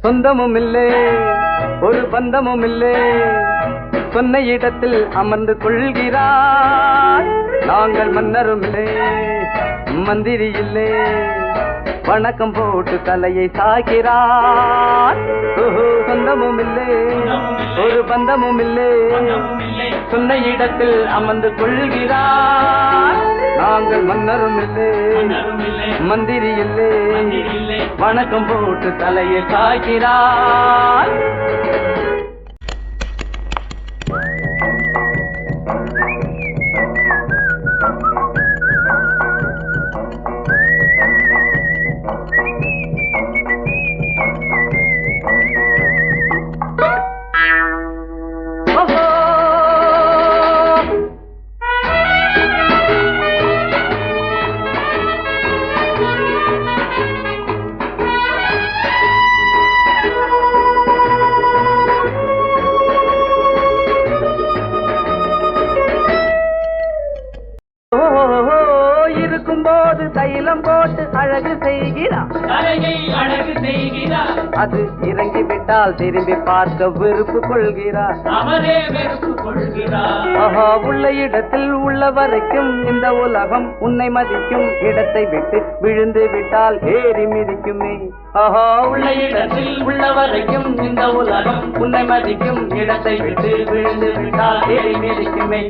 சொந்தமும் இல்லை ஒரு பந்தமும் இல்லை சொன்ன இடத்தில் அமர்ந்து கொள்கிறார் நாங்கள் மன்னரும் இல்லை மந்திரி இல்லை வணக்கம் போட்டு தலையை சாய்கிறார் சொந்தமும் இல்லை ஒரு பந்தமும் இல்லை சொன்ன இடத்தில் அமர்ந்து கொள்கிறார் நாங்கள் மன்னரும் இல்லை மந்திரி இல்லை வணக்கம் போட்டு தலையை சாய்கிறார் இருக்கும்போது தைலம் போட்டு அழகு செய்கிறார் அது இறங்கி விட்டால் திரும்பி பார்க்க வெறுப்பு கொள்கிறார் உள்ள இடத்தில் உள்ள வரைக்கும் இந்த உலகம் உன்னை மதிக்கும் இடத்தை விட்டு விழுந்து விட்டால் ஏறி மிதிக்குமே உள்ள இடத்தில் உள்ள வரைக்கும் இந்த உலகம் உன்னை மதிக்கும் இடத்தை விட்டு விழுந்து விட்டால் ஏறி மிதிக்குமே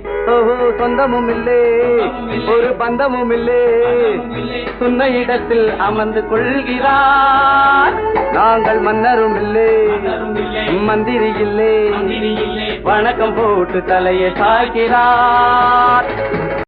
சொந்தமும் இல்லை ஒரு பந்தமும் இல்லை சொன்ன இடத்தில் அமர்ந்து கொள்கிறார் நாங்கள் மன்னரும் இல்லை மந்திரி இல்லை வணக்கம் போட்டு தலையை சாய்கிறார்